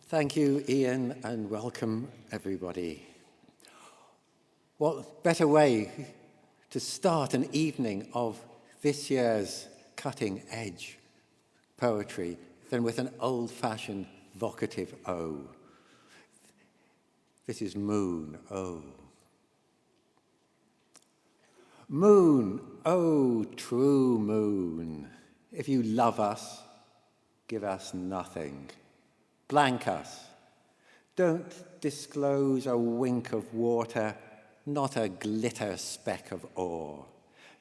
Thank you, Ian, and welcome, everybody. What better way to start an evening of this year's cutting-edge poetry than with an old-fashioned vocative O. This is Moon, O. Moon, oh, true moon, if you love us, give us nothing. Blank us. Don't disclose a wink of water, not a glitter speck of ore.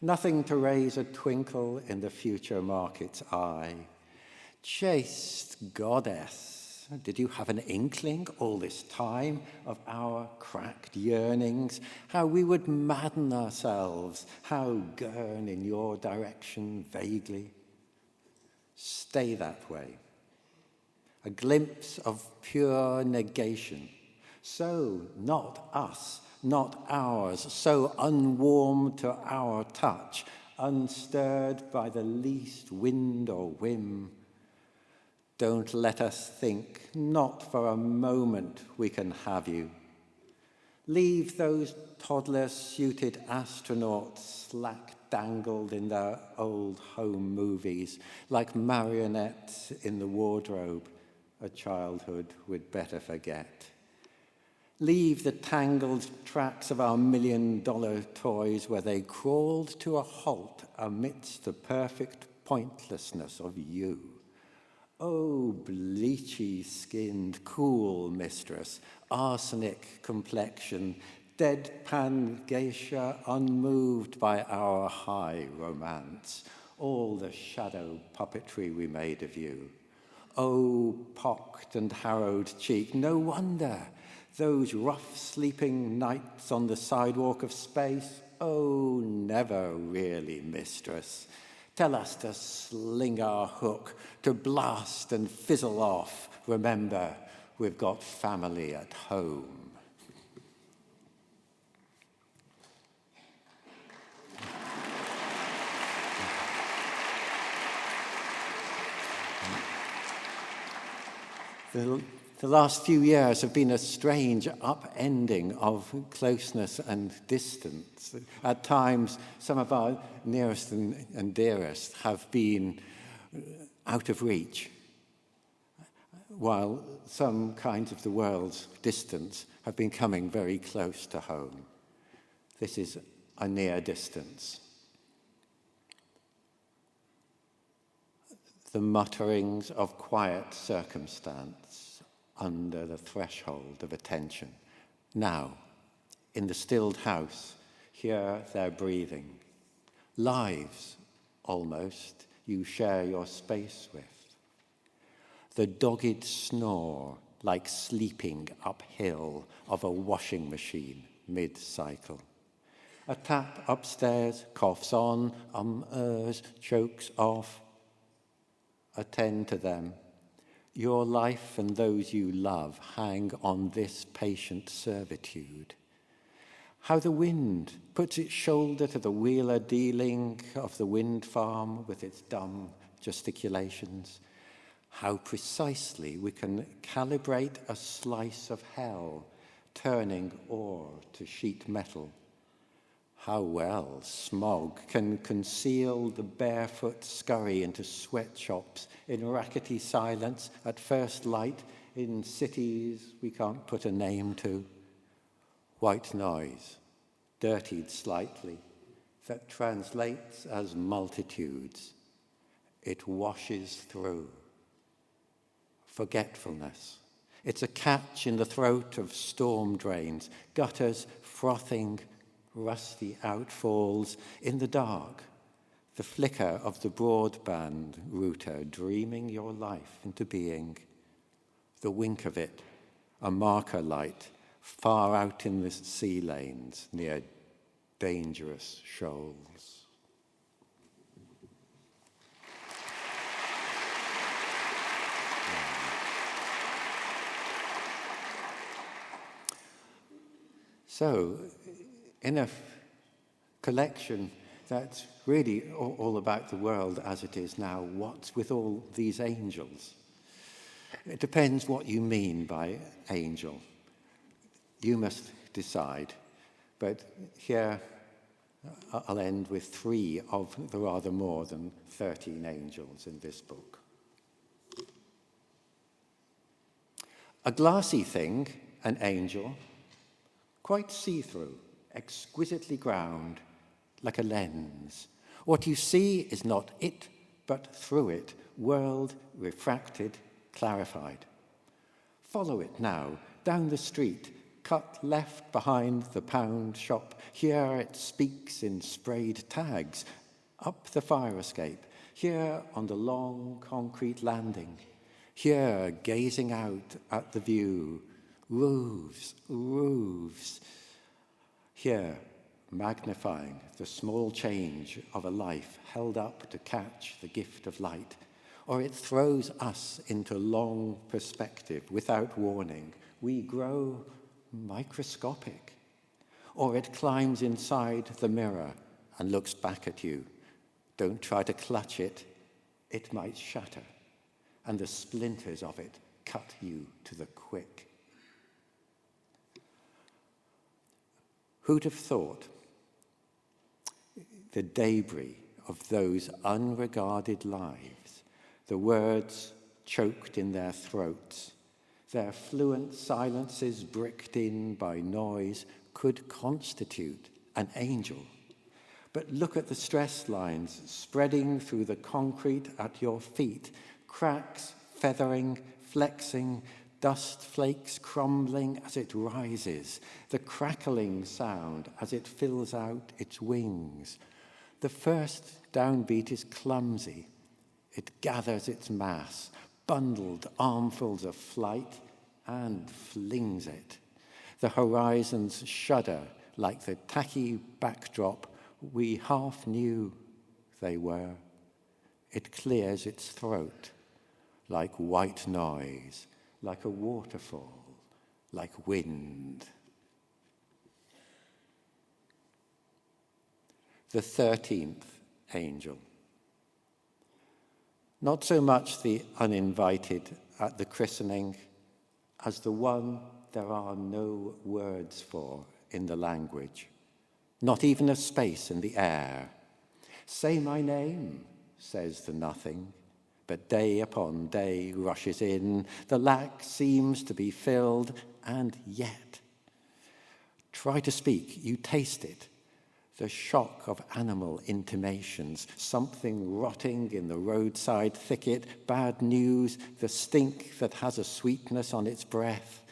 Nothing to raise a twinkle in the future market's eye. Chaste goddess, did you have an inkling all this time of our cracked yearnings? How we would madden ourselves, how gurn in your direction vaguely? Stay that way. A glimpse of pure negation. So not us, not ours, so unwarmed to our touch, unstirred by the least wind or whim. Don't let us think, not for a moment we can have you. Leave those toddler-suited astronauts slack-dangled in their old home movies, like marionettes in the wardrobe, a childhood we'd better forget. Leave the tangled tracks of our million-dollar toys where they crawled to a halt amidst the perfect pointlessness of you. Oh, bleachy-skinned, cool mistress, arsenic complexion, deadpan geisha unmoved by our high romance, all the shadow puppetry we made of you. Oh, pocked and harrowed cheek, no wonder. Those rough sleeping nights on the sidewalk of space, oh, never really, mistress. Tell us to sling our hook, to blast and fizzle off. Remember, we've got family at home. The last few years have been a strange upending of closeness and distance. At times, some of our nearest and dearest have been out of reach, while some kinds of the world's distance have been coming very close to home. This is a near distance. The mutterings of quiet circumstance under the threshold of attention. Now, in the stilled house, hear their breathing. Lives, almost, you share your space with. The dogged snore, like sleeping uphill of a washing machine mid-cycle. A tap upstairs coughs on, chokes off. Attend to them. Your life and those you love hang on this patient servitude. How the wind puts its shoulder to the wheeler dealing of the wind farm with its dumb gesticulations. How precisely we can calibrate a slice of hell, turning ore to sheet metal. How well smog can conceal the barefoot scurry into sweatshops in rackety silence at first light in cities we can't put a name to. White noise, dirtied slightly, that translates as multitudes. It washes through. Forgetfulness. It's a catch in the throat of storm drains, gutters frothing, rusty outfalls in the dark, the flicker of the broadband router dreaming your life into being, the wink of it, a marker light far out in the sea lanes near dangerous shoals. So, in a collection that's really all about the world as it is now, what's with all these angels? It depends what you mean by angel. You must decide. But here I'll end with 3 of the rather more than 13 angels in this book. A glassy thing, an angel, quite see-through, exquisitely ground, like a lens. What you see is not it, but through it, world refracted, clarified. Follow it now, down the street, cut left behind the pound shop. Here it speaks in sprayed tags, up the fire escape, here on the long concrete landing, here gazing out at the view, roofs, roofs, here magnifying the small change of a life held up to catch the gift of light. Or it throws us into long perspective without warning. We grow microscopic. Or it climbs inside the mirror and looks back at you. Don't try to clutch it. It might shatter, and the splinters of it cut you to the quick. Who'd have thought the debris of those unregarded lives, the words choked in their throats, their fluent silences bricked in by noise, could constitute an angel? But look at the stress lines spreading through the concrete at your feet, cracks feathering, flexing, dust flakes crumbling as it rises, the crackling sound as it fills out its wings. The first downbeat is clumsy. It gathers its mass, bundled armfuls of flight, and flings it. The horizons shudder like the tacky backdrop we half knew they were. It clears its throat like white noise, like a waterfall, like wind. The 13th Angel. Not so much the uninvited at the christening as the one there are no words for in the language, not even a space in the air. Say my name, says the nothing, but day upon day rushes in. The lack seems to be filled, and yet. Try to speak, you taste it. The shock of animal intimations, something rotting in the roadside thicket, bad news, the stink that has a sweetness on its breath.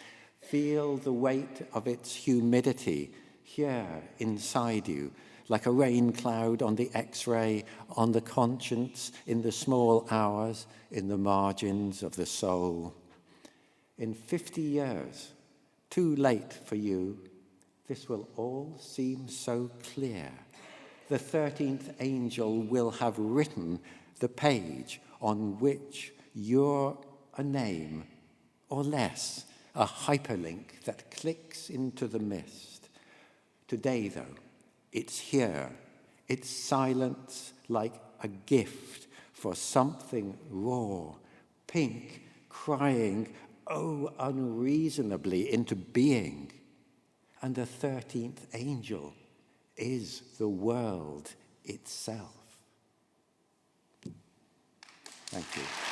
Feel the weight of its humidity here inside you, like a rain cloud on the X-ray, on the conscience, in the small hours, in the margins of the soul. In 50 years, too late for you, this will all seem so clear. The 13th angel will have written the page on which you're a name, or less, a hyperlink that clicks into the mist. Today, though, it's here. It's silence like a gift for something raw, pink, crying, oh, unreasonably into being. And the 13th angel is the world itself. Thank you.